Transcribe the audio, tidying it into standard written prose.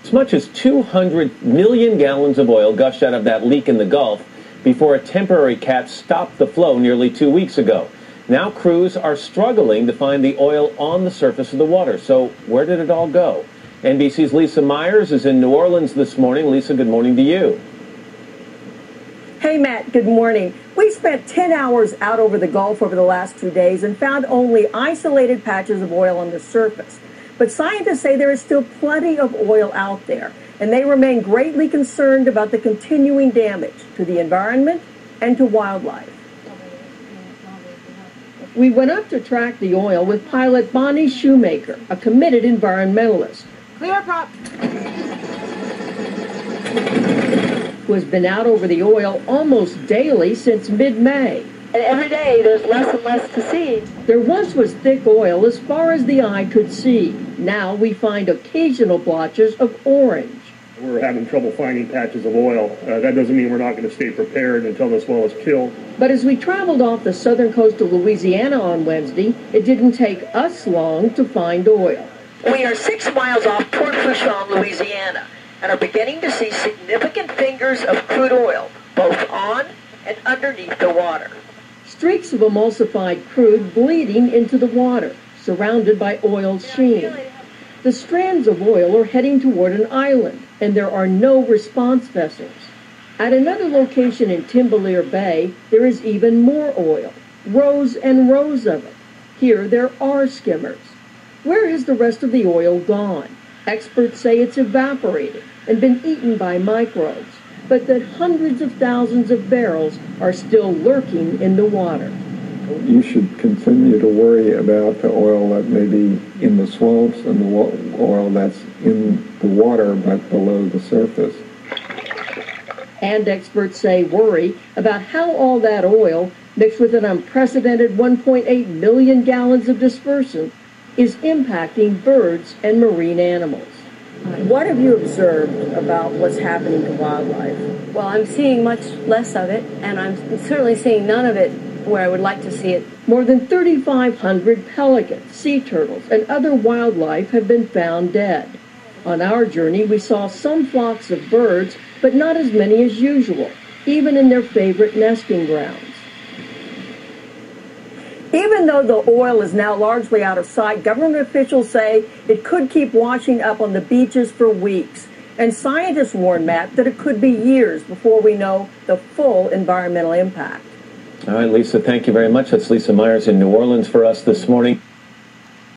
As much as 200 million gallons of oil gushed out of that leak in the Gulf before a temporary cap stopped the flow nearly 2 weeks ago. Now crews are struggling to find the oil on the surface of the water. So where did it all go? NBC's Lisa Myers is in New Orleans this morning. Lisa, good morning to you. Hey, Matt, good morning. We spent 10 hours out over the Gulf over the last 2 days and found only isolated patches of oil on the surface. But scientists say there is still plenty of oil out there, and they remain greatly concerned about the continuing damage to the environment and to wildlife. We went up to track the oil with pilot Bonnie Shoemaker, a committed environmentalist. Clear prop. Who has been out over the oil almost daily since mid-May. And every day there's less and less to see. There once was thick oil as far as the eye could see. Now we find occasional blotches of orange. We're having trouble finding patches of oil. That doesn't mean we're not going to stay prepared until this well is killed. But as we traveled off the southern coast of Louisiana on Wednesday, it didn't take us long to find oil. We are 6 miles off Port Fourchon, Louisiana, and are beginning to see significant fingers of crude oil, both on and underneath the water. Streaks of emulsified crude bleeding into the water, surrounded by oil sheen. The strands of oil are heading toward an island, and there are no response vessels. At another location in Timbalier Bay, there is even more oil, rows and rows of it. Here there are skimmers. Where has the rest of the oil gone? Experts say it's evaporated and been eaten by microbes, but that hundreds of thousands of barrels are still lurking in the water. You should continue to worry about the oil that may be in the swamps and the oil that's in the water but below the surface. And experts say worry about how all that oil, mixed with an unprecedented 1.8 million gallons of dispersant, is impacting birds and marine animals. What have you observed about what's happening to wildlife? Well, I'm seeing much less of it, and I'm certainly seeing none of it where I would like to see it. More than 3,500 pelicans, sea turtles, and other wildlife have been found dead. On our journey, we saw some flocks of birds, but not as many as usual, even in their favorite nesting grounds. Even though the oil is now largely out of sight, government officials say it could keep washing up on the beaches for weeks. And scientists warn, Matt, that it could be years before we know the full environmental impact. All right, Lisa, thank you very much. That's Lisa Myers in New Orleans for us this morning.